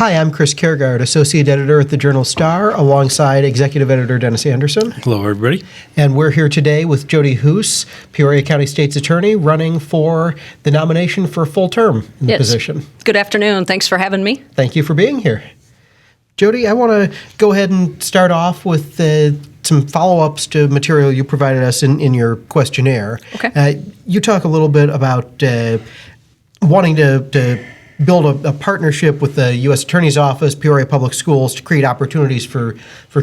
Hi, I'm Chris Kiergaard, Associate Editor at the Journal Star, alongside Executive Editor Dennis Anderson. Hello, everybody. And we're here today with Jodi Hoos, Peoria County State's Attorney, running for the nomination for a full term in the position. Good afternoon. Thanks for having me. Thank you for being here. Jodi, I want to go ahead and start off with some follow-ups to material you provided us in your questionnaire. Okay. You talk a little bit about wanting to build a partnership with the U.S. Attorney's Office, Peoria Public Schools, to create opportunities for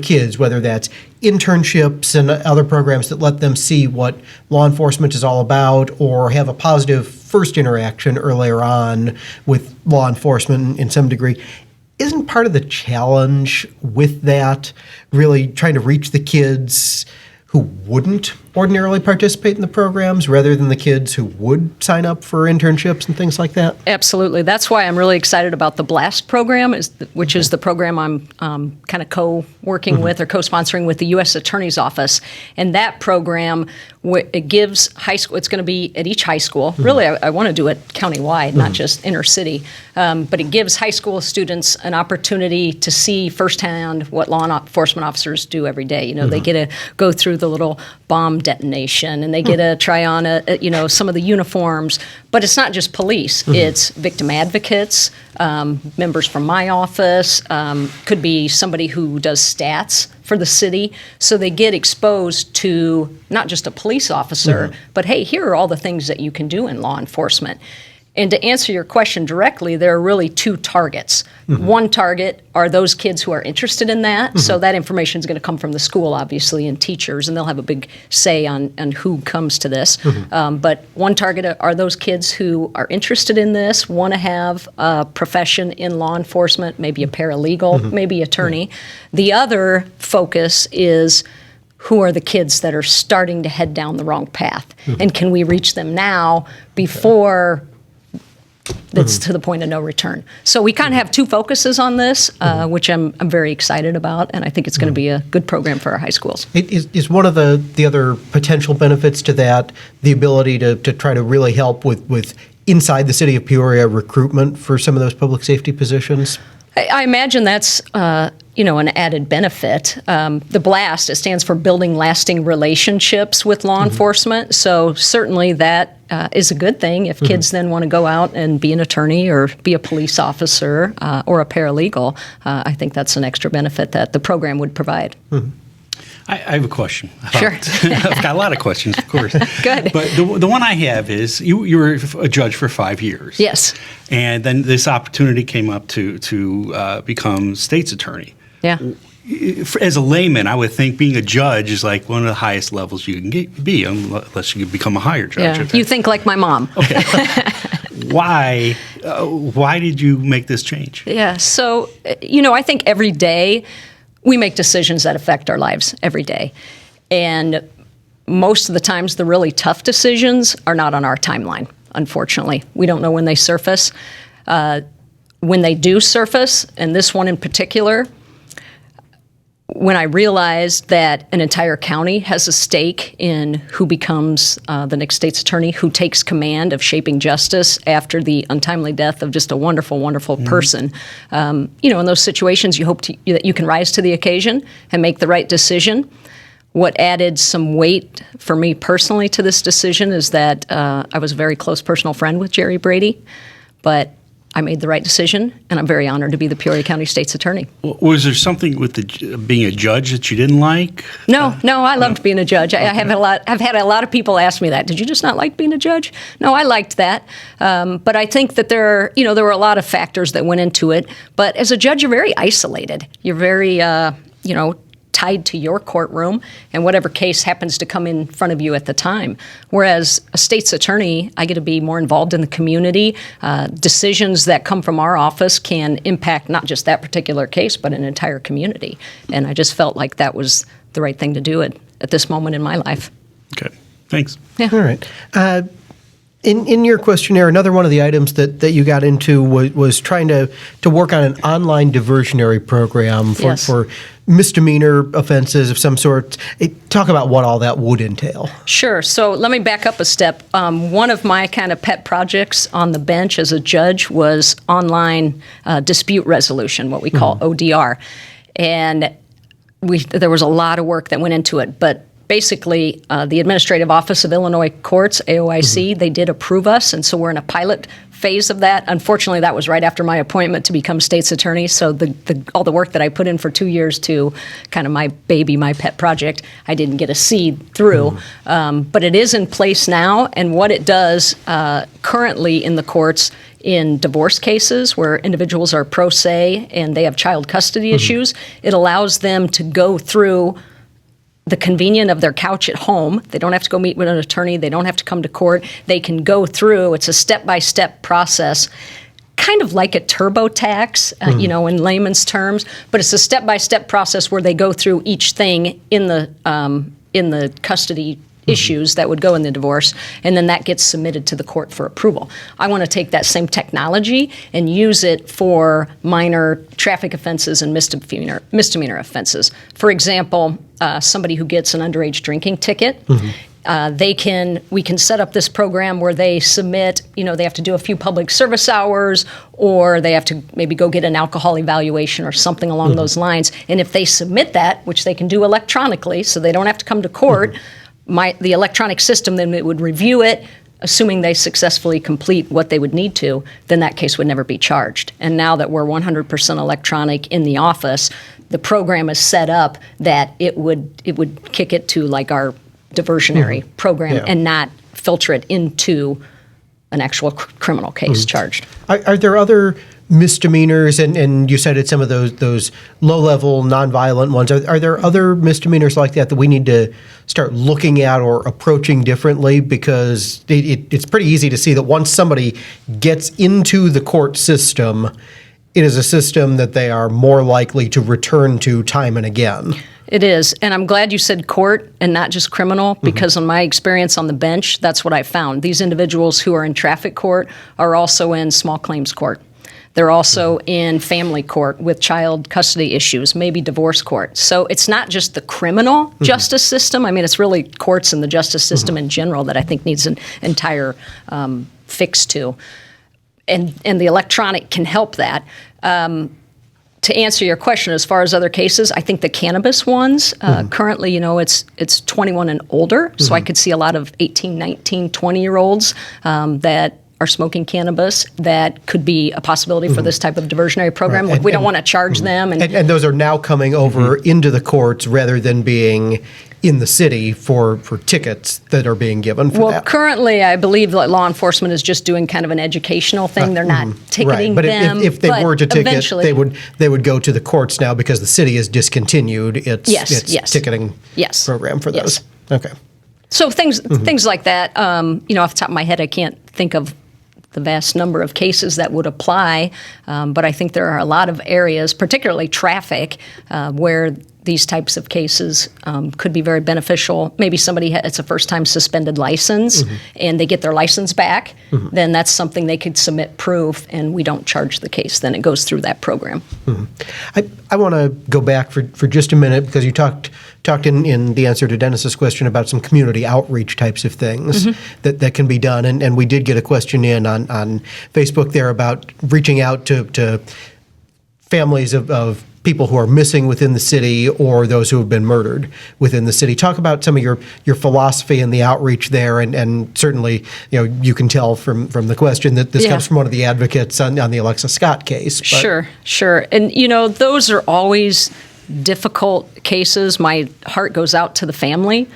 kids, whether that's internships and other programs that let them see what law enforcement is all about, or have a positive first interaction earlier on with law enforcement in some degree. Isn't part of the challenge with that really trying to reach the kids who wouldn't ordinarily participate in the programs rather than the kids who would sign up for internships and things like that? Absolutely. That's why I'm really excited about the BLAST program, which is the program I'm kind of co-working with or co-sponsoring with the U.S. Attorney's Office. And that program, it gives high school, it's going to be at each high school. Really, I want to do it countywide, not just inner city. But it gives high school students an opportunity to see firsthand what law enforcement officers do every day. You know, they get to go through the little bomb detonation, and they get to try on some of the uniforms. But it's not just police; it's victim advocates, members from my office, could be somebody who does stats for the city. So they get exposed to not just a police officer, but hey, here are all the things that you can do in law enforcement. And to answer your question directly, there are really two targets. One target are those kids who are interested in that. So that information is going to come from the school, obviously, and teachers, and they'll have a big say on who comes to this. But one target are those kids who are interested in this, want to have a profession in law enforcement, maybe a paralegal, maybe attorney. The other focus is who are the kids that are starting to head down the wrong path? And can we reach them now before that's to the point of no return? So we kind of have two focuses on this, which I'm very excited about, and I think it's going to be a good program for our high schools. Is one of the other potential benefits to that the ability to try to really help with inside the city of Peoria recruitment for some of those public safety positions? I imagine that's an added benefit. The BLAST, it stands for Building Lasting Relationships with Law Enforcement. So certainly that is a good thing if kids then want to go out and be an attorney or be a police officer or a paralegal. I think that's an extra benefit that the program would provide. I have a question. Sure. I've got a lot of questions, of course. Good. But the one I have is you were a judge for 5 years. Yes. And then this opportunity came up to become state's attorney. Yeah. As a layman, I would think being a judge is like one of the highest levels you can be, unless you become a higher judge. Yeah. You think like my mom. Okay. Why did you make this change? Yeah. So, I think every day we make decisions that affect our lives every day. And most of the times the really tough decisions are not on our timeline, unfortunately. We don't know when they surface. When they do surface, and this one in particular, when I realized that an entire county has a stake in who becomes the next state's attorney, who takes command of shaping justice after the untimely death of just a wonderful, wonderful person. In those situations, you hope that you can rise to the occasion and make the right decision. What added some weight for me personally to this decision is that I was a very close personal friend with Jerry Brady, but I made the right decision, and I'm very honored to be the Peoria County State's Attorney. Was there something with being a judge that you didn't like? No, I loved being a judge. I've had a lot of people ask me that. Did you just not like being a judge? No, I liked that. But I think that there were a lot of factors that went into it. But as a judge, you're very isolated. You're very, tied to your courtroom and whatever case happens to come in front of you at the time. Whereas a state's attorney, I get to be more involved in the community. Decisions that come from our office can impact not just that particular case, but an entire community. And I just felt like that was the right thing to do at this moment in my life. Okay, thanks. Yeah. All right. In your questionnaire, another one of the items that you got into was trying to work on an online diversionary program Yes. for misdemeanor offenses of some sort. Talk about what all that would entail. Sure. So let me back up a step. One of my kind of pet projects on the bench as a judge was online dispute resolution, what we call ODR. And there was a lot of work that went into it. But basically, the Administrative Office of Illinois Courts, AOIC, they did approve us. And so we're in a pilot phase of that. Unfortunately, that was right after my appointment to become state's attorney. So all the work that I put in for 2 years to kind of my baby, my pet project, I didn't get to see through. But it is in place now. And what it does currently in the courts in divorce cases where individuals are pro se and they have child custody issues, it allows them to go through the convenience of their couch at home. They don't have to go meet with an attorney. They don't have to come to court. They can go through. It's a step-by-step process, kind of like a TurboTax, in layman's terms. But it's a step-by-step process where they go through each thing in the custody issues that would go in the divorce, and then that gets submitted to the court for approval. I want to take that same technology and use it for minor traffic offenses and misdemeanor offenses. For example, somebody who gets an underage drinking ticket, we can set up this program where they submit, they have to do a few public service hours, or they have to maybe go get an alcohol evaluation or something along those lines. And if they submit that, which they can do electronically, so they don't have to come to court, the electronic system then it would review it, assuming they successfully complete what they would need to, then that case would never be charged. And now that we're 100% electronic in the office, the program is set up that it would kick it to like our diversionary program and not filter it into an actual criminal case charged. Are there other misdemeanors, and you cited some of those low-level, nonviolent ones. Are there other misdemeanors like that we need to start looking at or approaching differently? Because it's pretty easy to see that once somebody gets into the court system, it is a system that they are more likely to return to time and again. It is. And I'm glad you said court and not just criminal, because in my experience on the bench, that's what I found. These individuals who are in traffic court are also in small claims court. They're also in family court with child custody issues, maybe divorce court. So it's not just the criminal justice system. I mean, it's really courts and the justice system in general that I think needs an entire fix to. And the electronic can help that. To answer your question, as far as other cases, I think the cannabis ones, currently, it's 21 and older. So I could see a lot of 18, 19, 20-year-olds that are smoking cannabis that could be a possibility for this type of diversionary program. Right. Like we don't want to charge them. And those are now coming over into the courts rather than being in the city for tickets that are being given for that. Well, currently, I believe that law enforcement is just doing kind of an educational thing. They're not ticketing but them. If they were to ticket, eventually, they would go to the courts now because the city has discontinued its ticketing program for those. Okay. So things like that. Off the top of my head, I can't think of the vast number of cases that would apply, but I think there are a lot of areas, particularly traffic, where these types of cases could be very beneficial. Maybe somebody it's a first-time suspended license, and they get their license back. Then that's something they could submit proof, and we don't charge the case. Then it goes through that program. I want to go back for just a minute because you talked in the answer to Dennis's question about some community outreach types of things that can be done, and we did get a question in on Facebook there about reaching out to families of people who are missing within the city or those who have been murdered within the city. Talk about some of your philosophy and the outreach there, and certainly you can tell from the question that this comes from one of the advocates on the Alexa Scott case. But. Sure. And those are always difficult cases. My heart goes out to the family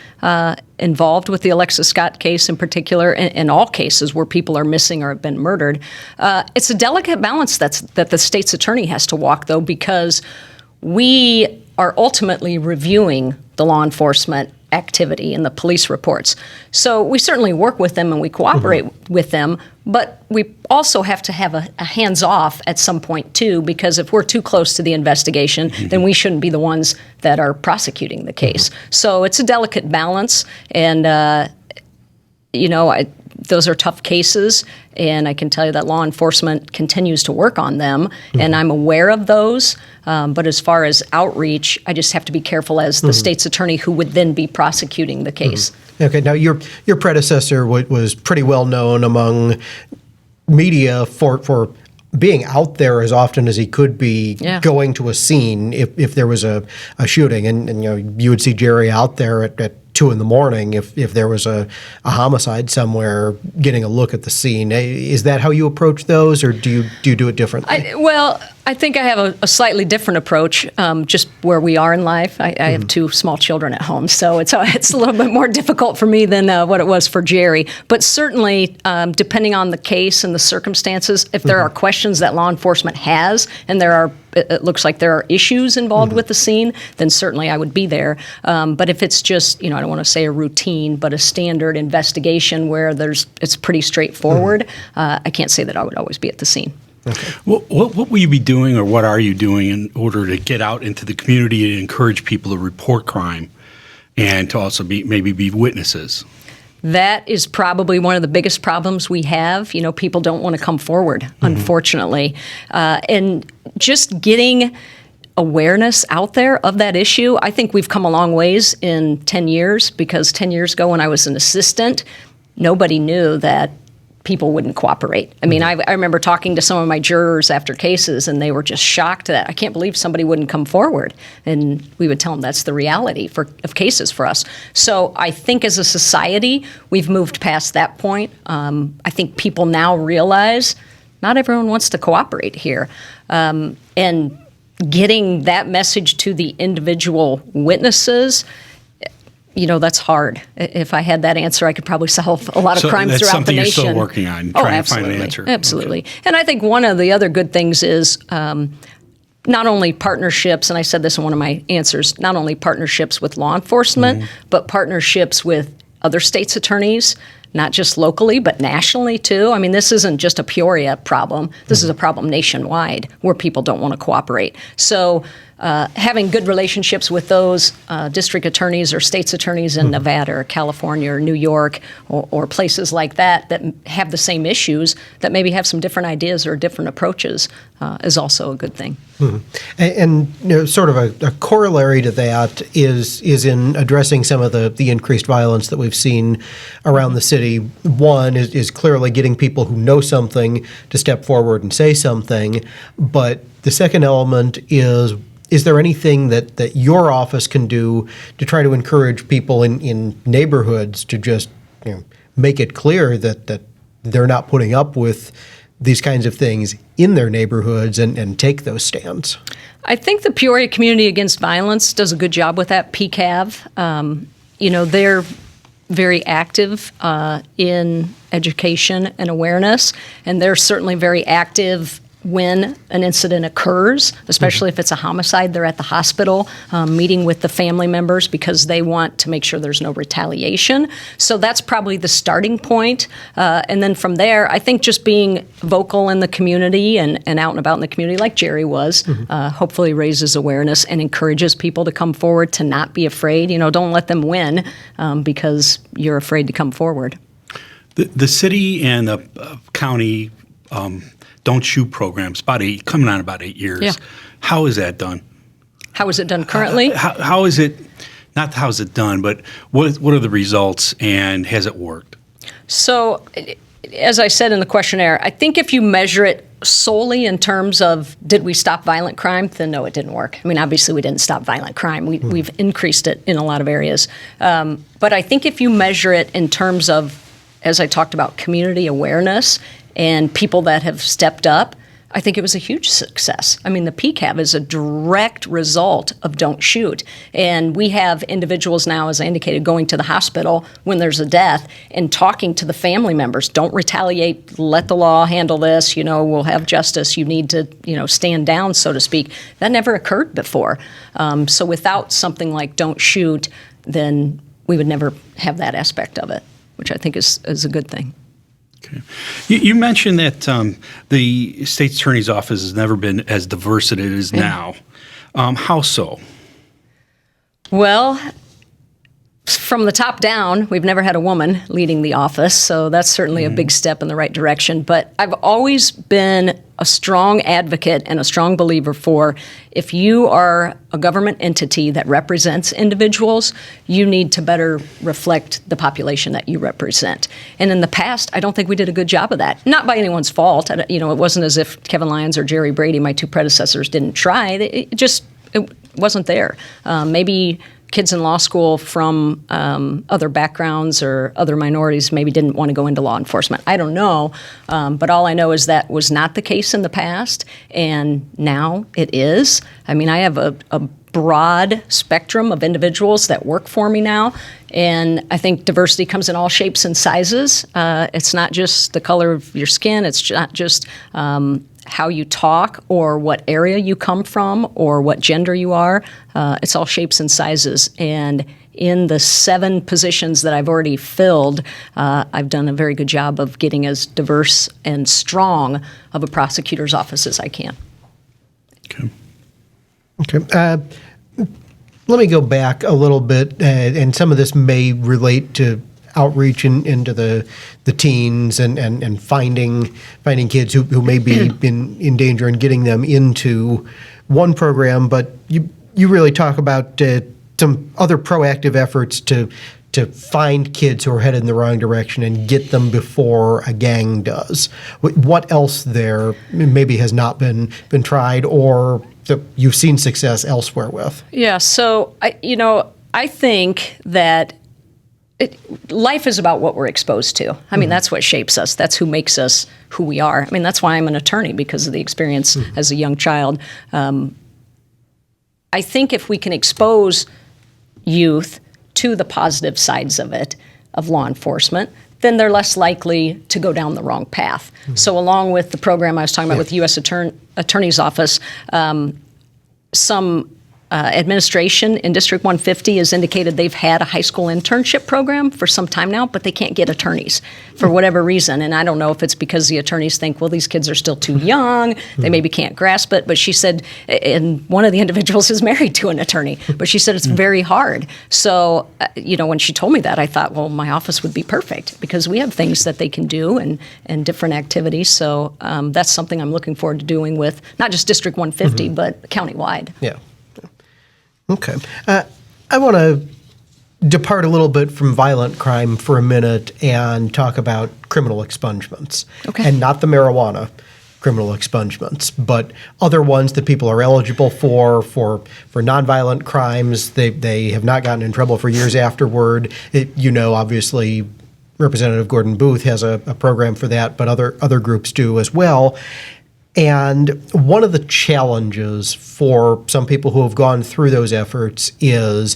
involved with the Alexa Scott case in particular, and all cases where people are missing or have been murdered. It's a delicate balance that the state's attorney has to walk, though, because we are ultimately reviewing the law enforcement activity and the police reports. So we certainly work with them and we cooperate with them, but we also have to have a hands-off at some point, too, because if we're too close to the investigation, then we shouldn't be the ones that are prosecuting the case. So it's a delicate balance, and those are tough cases, and I can tell you that law enforcement continues to work on them, and I'm aware of those. But as far as outreach, I just have to be careful as the state's attorney who would then be prosecuting the case. Okay, now your predecessor was pretty well known among media for being out there as often as he could be, going to a scene if there was a shooting, and you would see Jerry out there at 2 a.m. if there was a homicide somewhere, getting a look at the scene. Is that how you approach those, or do you do it differently? I think I have a slightly different approach, just where we are in life. I have 2 small children at home, so it's a little bit more difficult for me than what it was for Jerry. But certainly, depending on the case and the circumstances, if there are questions that law enforcement has, and it looks like there are issues involved with the scene, then certainly I would be there. But if it's just, I don't want to say a routine, but a standard investigation where it's pretty straightforward, I can't say that I would always be at the scene. Okay. What will you be doing, or what are you doing in order to get out into the community and encourage people to report crime and to also maybe be witnesses? That is probably one of the biggest problems we have. People don't want to come forward, unfortunately. And just getting awareness out there of that issue, I think we've come a long ways in 10 years, because 10 years ago when I was an assistant, nobody knew that people wouldn't cooperate. I mean, I remember talking to some of my jurors after cases, and they were just shocked that I can't believe somebody wouldn't come forward. And we would tell them that's the reality of cases for us. So I think as a society, we've moved past that point. I think people now realize not everyone wants to cooperate here. And getting that message to the individual witnesses, that's hard. If I had that answer, I could probably solve a lot of crimes throughout the nation. That's something you're still working on, trying to find an answer. Absolutely. Okay. And I think one of the other good things is not only partnerships, and I said this in one of my answers, not only partnerships with law enforcement, but partnerships with other states' attorneys, not just locally, but nationally too. I mean, this isn't just a Peoria problem. This is a problem nationwide where people don't want to cooperate. So having good relationships with those district attorneys or state's attorneys in Nevada or California or New York or places like that have the same issues, that maybe have some different ideas or different approaches, is also a good thing. And sort of a corollary to that is in addressing some of the increased violence that we've seen around the city. One is clearly getting people who know something to step forward and say something, but the second element is there anything that your office can do to try to encourage people in neighborhoods to just make it clear that they're not putting up with these kinds of things in their neighborhoods and take those stands? I think the Peoria Community Against Violence does a good job with that, PCAV. They're very active in education and awareness, and they're certainly very active when an incident occurs, especially if it's a homicide. They're at the hospital meeting with the family members because they want to make sure there's no retaliation. So that's probably the starting point. And then from there, I think just being vocal in the community and out and about in the community like Jerry was, hopefully raises awareness and encourages people to come forward, to not be afraid. Don't let them win because you're afraid to come forward. The city and the county Don't Shoot programs, coming on about 8 years. Yeah. How is that done? How is it done currently? How is it, not how is it done, but what are the results, and has it worked? So, as I said in the questionnaire, I think if you measure it solely in terms of did we stop violent crime, then no, it didn't work. I mean, obviously we didn't stop violent crime. We've increased it in a lot of areas. But I think if you measure it in terms of, as I talked about, community awareness and people that have stepped up, I think it was a huge success. I mean, the PCAV is a direct result of Don't Shoot. And we have individuals now, as I indicated, going to the hospital when there's a death and talking to the family members. Don't retaliate. Let the law handle this. We'll have justice. You need to, stand down, so to speak. That never occurred before. So without something like Don't Shoot, then we would never have that aspect of it, which I think is a good thing. Okay. You mentioned that the state's attorney's office has never been as diverse as it is now. How so? Well, from the top down, we've never had a woman leading the office, so that's certainly a big step in the right direction. But I've always been a strong advocate and a strong believer for if you are a government entity that represents individuals, you need to better reflect the population that you represent. And in the past, I don't think we did a good job of that. Not by anyone's fault. You know, it wasn't as if Kevin Lyons or Jerry Brady, my two predecessors, didn't try. It wasn't there. Maybe kids in law school from other backgrounds or other minorities maybe didn't want to go into law enforcement. I don't know, but all I know is that was not the case in the past, and now it is. I mean, I have a broad spectrum of individuals that work for me now, and I think diversity comes in all shapes and sizes. It's not just the color of your skin. It's not just how you talk or what area you come from or what gender you are. It's all shapes and sizes. And in the 7 positions that I've already filled, I've done a very good job of getting as diverse and strong of a prosecutor's office as I can. Okay. Let me go back a little bit, and some of this may relate to outreach into the teens and finding kids who may be in danger and getting them into one program. But you really talk about some other proactive efforts to find kids who are headed in the wrong direction and get them before a gang does. What else there maybe has not been tried or that you've seen success elsewhere with? Yeah, so I think that life is about what we're exposed to. I mean, that's what shapes us. That's who makes us who we are. I mean, that's why I'm an attorney, because of the experience as a young child. I think if we can expose youth to the positive sides of it, of law enforcement, then they're less likely to go down the wrong path. So along with the program I was talking about with the U.S. Attorney's Office, some administration in District 150 has indicated they've had a high school internship program for some time now, but they can't get attorneys for whatever reason. And I don't know if it's because the attorneys think, well, these kids are still too young, they maybe can't grasp it. But she said, and one of the individuals is married to an attorney, but she said it's very hard. So, when she told me that, I thought, well, my office would be perfect because we have things that they can do and different activities. So that's something I'm looking forward to doing with not just District 150, but countywide. Yeah. Okay. I want to depart a little bit from violent crime for a minute and talk about criminal expungements. Okay. And not the marijuana criminal expungements, but other ones that people are eligible for nonviolent crimes. They have not gotten in trouble for years afterward. Obviously, Representative Gordon Booth has a program for that, but other groups do as well. And one of the challenges for some people who have gone through those efforts is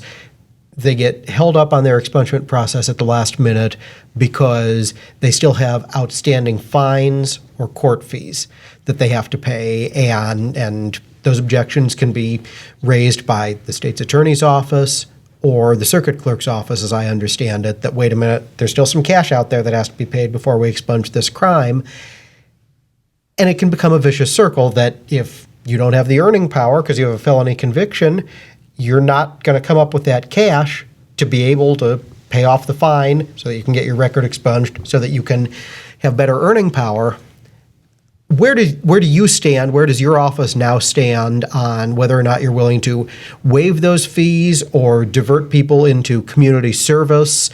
they get held up on their expungement process at the last minute because they still have outstanding fines or court fees that they have to pay, and those objections can be raised by the state's attorney's office or the circuit clerk's office, as I understand it, that, wait a minute, there's still some cash out there that has to be paid before we expunge this crime. And it can become a vicious circle that if you don't have the earning power because you have a felony conviction, you're not going to come up with that cash to be able to pay off the fine so that you can get your record expunged, so that you can have better earning power. Where do you stand? Where does your office now stand on whether or not you're willing to waive those fees or divert people into community service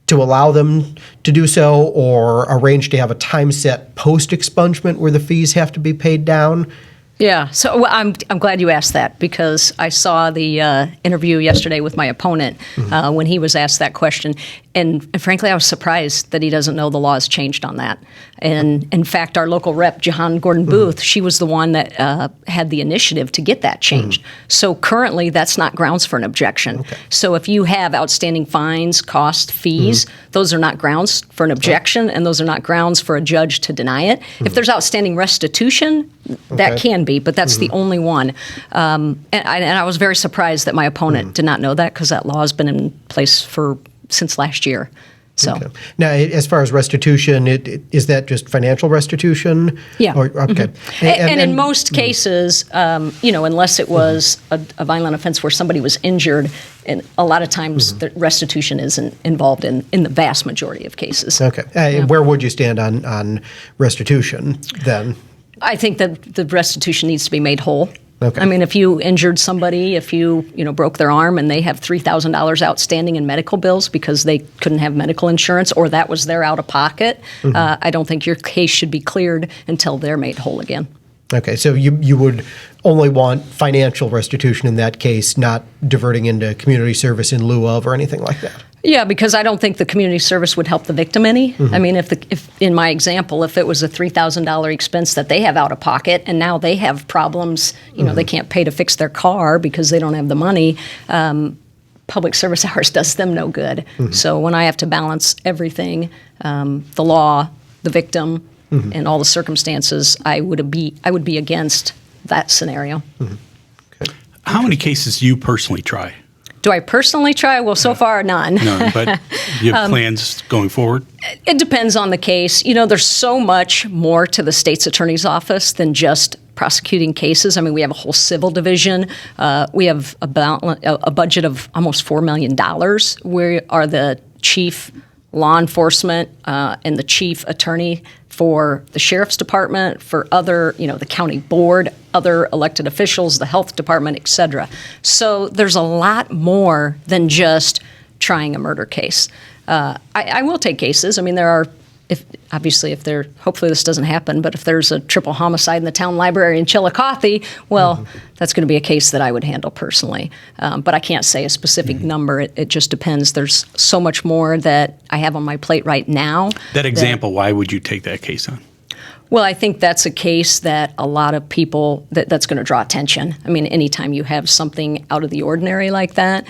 to allow them to do so, or arrange to have a time set post-expungement where the fees have to be paid down? Yeah, so I'm glad you asked that, because I saw the interview yesterday with my opponent when he was asked that question. And frankly, I was surprised that he doesn't know the law has changed on that. And in fact, our local rep, Jahan Gordon Booth, she was the one that had the initiative to get that changed. So currently, that's not grounds for an objection. Okay. So if you have outstanding fines, costs, fees, those are not grounds for an objection, and those are not grounds for a judge to deny it. If there's outstanding restitution, that can be, but that's the only one. And I was very surprised that my opponent did not know that, because that law has been in place since last year. So. Okay. Now, as far as restitution, is that just financial restitution? Yeah. Okay. And in most cases, unless it was a violent offense where somebody was injured, and a lot of times the restitution isn't involved in the vast majority of cases. Okay. Where would you stand on restitution then? I think that the restitution needs to be made whole. Okay. I mean, if you injured somebody, if you broke their arm and they have $3,000 outstanding in medical bills because they couldn't have medical insurance or that was their out of pocket, I don't think your case should be cleared until they're made whole again. Okay, so you would only want financial restitution in that case, not diverting into community service in lieu of or anything like that? Yeah, because I don't think the community service would help the victim any. I mean, if in my example, if it was a $3,000 expense that they have out of pocket and now they have problems, they can't pay to fix their car because they don't have the money, public service hours does them no good. So when I have to balance everything, the law, the victim, and all the circumstances, I would be against that scenario. Okay. How many cases do you personally try? Do I personally try? Well, so far, none. None, but do you have plans going forward? It depends on the case. There's so much more to the state's attorney's office than just prosecuting cases. I mean, we have a whole civil division. We have a budget of almost $4 million. We are the chief law enforcement and the chief attorney for the sheriff's department, for other, the county board, other elected officials, the health department, et cetera. So there's a lot more than just trying a murder case. I will take cases. I mean, there are, hopefully this doesn't happen, but if there's a triple homicide in the town library in Chillicothe, well, that's going to be a case that I would handle personally. But I can't say a specific number. It just depends. There's so much more that I have on my plate right now. That example, why would you take that case on? Well, I think that's a case that a lot of people, that's going to draw attention. I mean, anytime you have something out of the ordinary like that,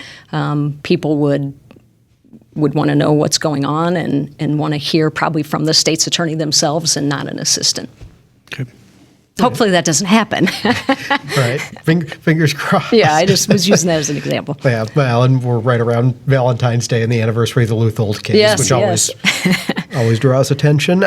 people would want to know what's going on and want to hear probably from the state's attorney themselves and not an assistant. Okay. Hopefully that doesn't happen. Right. Fingers crossed. Yeah, I just was using that as an example. Yeah, well, and we're right around Valentine's Day and the anniversary of the Luthold case, Yes, which yes. always draws attention.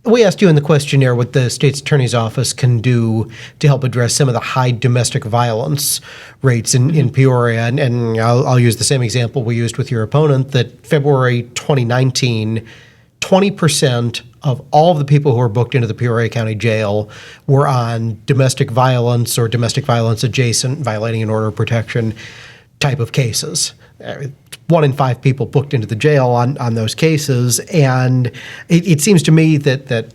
We asked you in the questionnaire what the state's attorney's office can do to help address some of the high domestic violence rates in Peoria. And I'll use the same example we used with your opponent, that February 2019, 20% of all of the people who were booked into the Peoria County Jail were on domestic violence or domestic violence adjacent, violating an order of protection type of cases. 1 in 5 people booked into the jail on those cases, and it seems to me that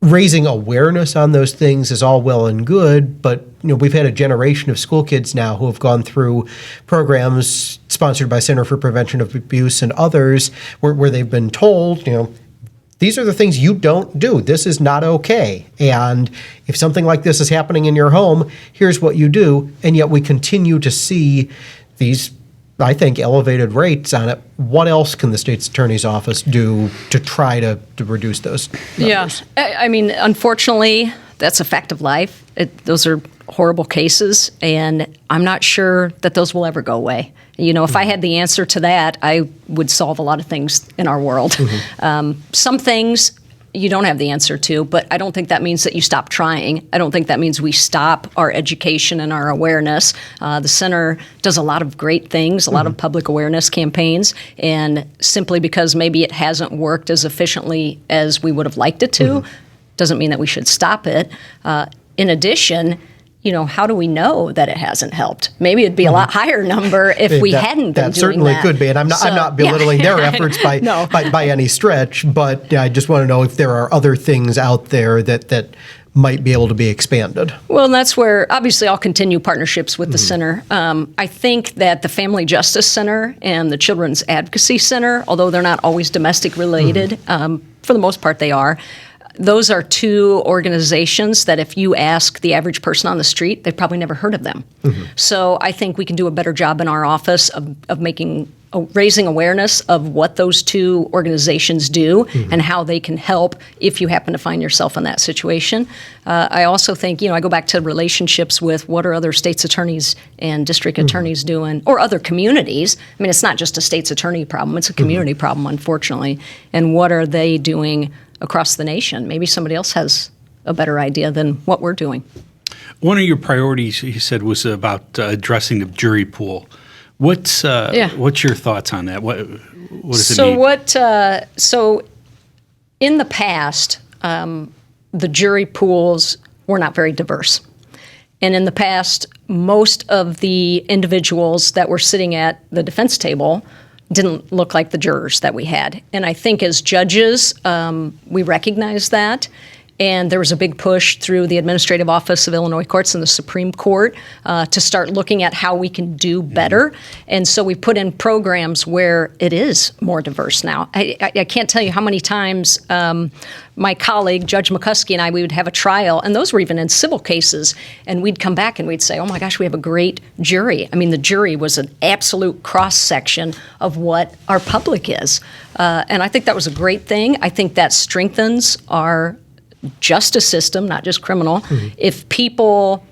raising awareness on those things is all well and good, but we've had a generation of school kids now who have gone through programs sponsored by Center for Prevention of Abuse and others where they've been told, these are the things you don't do. This is not okay. And if something like this is happening in your home, here's what you do. And yet we continue to see these, I think, elevated rates on it. What else can the state's attorney's office do to try to reduce those numbers? Yeah. I mean, unfortunately, that's a fact of life. Those are horrible cases, and I'm not sure that those will ever go away. If I had the answer to that, I would solve a lot of things in our world. Some things you don't have the answer to, but I don't think that means that you stop trying. I don't think that means we stop our education and our awareness. The center does a lot of great things, a lot of public awareness campaigns, and simply because maybe it hasn't worked as efficiently as we would have liked it to, doesn't mean that we should stop it. In addition, how do we know that it hasn't helped? Maybe it'd be a lot higher number if we hadn't been doing that. That certainly could be, and I'm not belittling their efforts by any stretch, but I just want to know if there are other things out there that might be able to be expanded. Well, and that's where, obviously, I'll continue partnerships with the center. I think that the Family Justice Center and the Children's Advocacy Center, although they're not always domestic related, for the most part they are, those are two organizations that if you ask the average person on the street, they've probably never heard of them. So I think we can do a better job in our office of making raising awareness of what those two organizations do and how they can help if you happen to find yourself in that situation. I also think, I go back to relationships with what are other state's attorneys and district attorneys doing, or other communities. I mean, it's not just a state's attorney problem, it's a community problem, unfortunately. And what are they doing across the nation? Maybe somebody else has a better idea than what we're doing. One of your priorities, you said, was about addressing the jury pool. What's your thoughts on that? What does it mean? So in the past, the jury pools were not very diverse. And in the past, most of the individuals that were sitting at the defense table didn't look like the jurors that we had. And I think as judges, we recognize that. And there was a big push through the Administrative Office of Illinois Courts and the Supreme Court to start looking at how we can do better. And so we put in programs where it is more diverse now. I can't tell you how many times my colleague, Judge McCuskey, and I, we would have a trial, and those were even in civil cases, and we'd come back and we'd say, oh my gosh, we have a great jury. I mean, the jury was an absolute cross-section of what our public is. And I think that was a great thing. I think that strengthens our justice system, not just criminal. If people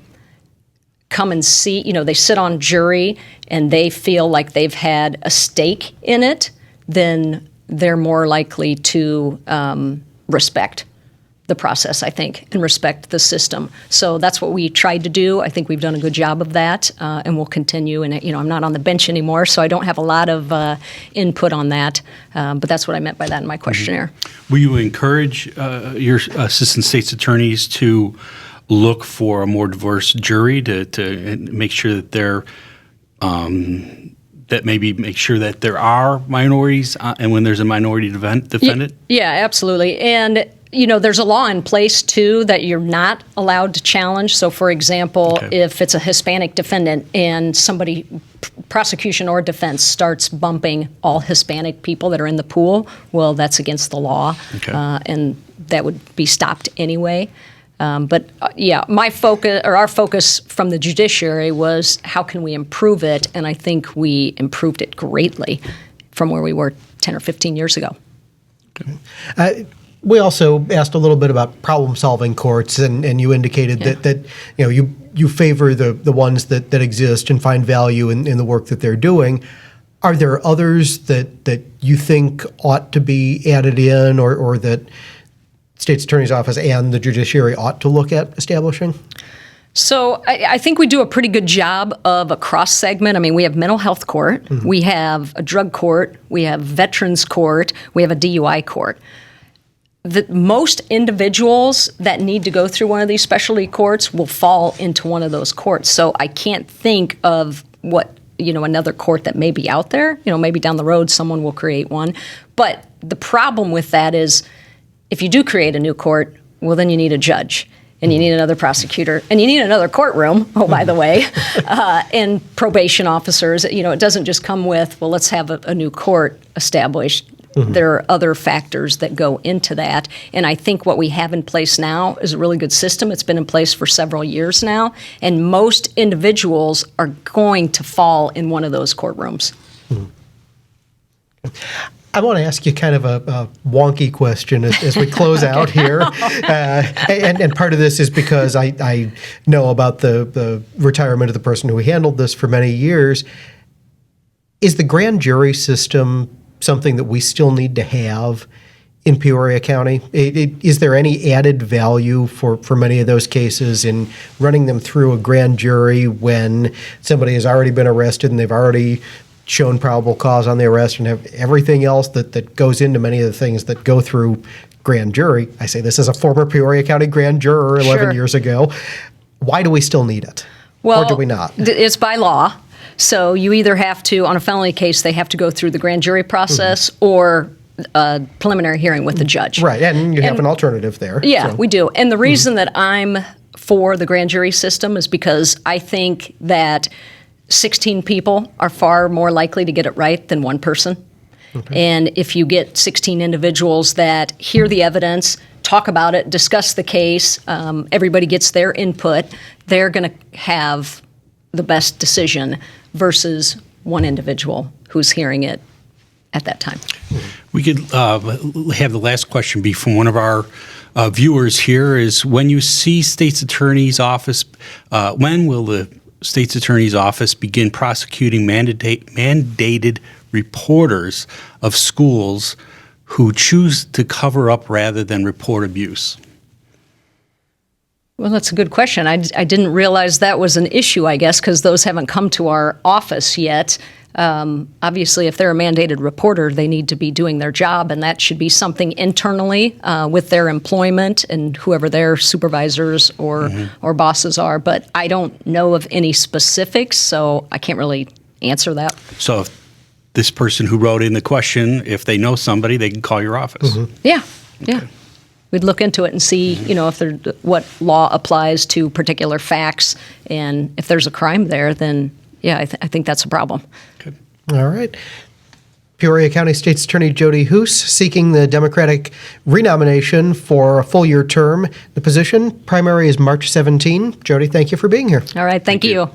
come and see, they sit on jury and they feel like they've had a stake in it, then they're more likely to respect the process, I think, and respect the system. So that's what we tried to do. I think we've done a good job of that, and we'll continue. And, I'm not on the bench anymore, so I don't have a lot of input on that. But that's what I meant by that in my questionnaire. Will you encourage your assistant state's attorneys to look for a more diverse jury to make sure that they're make sure that there are minorities, and when there's a minority defendant? Yeah, absolutely. And there's a law in place, too, that you're not allowed to challenge. So, for example, if it's a Hispanic defendant and somebody, prosecution or defense, starts bumping all Hispanic people that are in the pool, well, that's against the law, and that would be stopped anyway. My focus, or our focus from the judiciary, was how can we improve it, and I think we improved it greatly from where we were 10 or 15 years ago. We also asked a little bit about problem-solving courts, and you indicated that you favor the ones that exist and find value in the work that they're doing. Are there others that you think ought to be added in, or that State's Attorney's Office and the judiciary ought to look at establishing? So I think we do a pretty good job of a cross-segment. I mean, we have mental health court, we have a drug court, we have veterans court, we have a DUI court. Most individuals that need to go through one of these specialty courts will fall into one of those courts. So I can't think of another court that may be out there. Maybe down the road someone will create one. But the problem with that is if you do create a new court, well, then you need a judge. And you need another prosecutor, and you need another courtroom, by the way, and probation officers. It doesn't just come with, well, let's have a new court established. There are other factors that go into that. And I think what we have in place now is a really good system. It's been in place for several years now. And most individuals are going to fall in one of those courtrooms. I want to ask you kind of a wonky question as we close out here. And part of this is because I know about the retirement of the person who handled this for many years. Is the grand jury system something that we still need to have in Peoria County? Is there any added value for many of those cases in running them through a grand jury when somebody has already been arrested and they've already shown probable cause on the arrest and have everything else that goes into many of the things that go through grand jury? I say this as a former Peoria County grand juror 11 years ago. Why do we still need it? Well, or do we not? It's by law. So you either have to, on a felony case, they have to go through the grand jury process or a preliminary hearing with the judge. Right, and you have an alternative there. Yeah, we do. And the reason that I'm for the grand jury system is because I think that 16 people are far more likely to get it right than one person. And if you get 16 individuals that hear the evidence, talk about it, discuss the case, everybody gets their input, they're going to have the best decision versus one individual who's hearing it at that time. We could have the last question be from one of our viewers here is when you see state's attorney's office, when will the state's attorney's office begin prosecuting mandated reporters of schools who choose to cover up rather than report abuse? Well, that's a good question. I didn't realize that was an issue, I guess, because those haven't come to our office yet. Obviously, if they're a mandated reporter, they need to be doing their job, and that should be something internally with their employment and whoever their supervisors or bosses are. But I don't know of any specifics, so I can't really answer that. So if this person who wrote in the question, if they know somebody, they can call your office. Yeah. We'd look into it and see, if what law applies to particular facts, and if there's a crime there, then yeah, I think that's a problem. Good. All right. Peoria County State's Attorney Jodi Hoos seeking the Democratic renomination for a full-year term. The position primary is March 17. Jodi, thank you for being here. All right, thank you.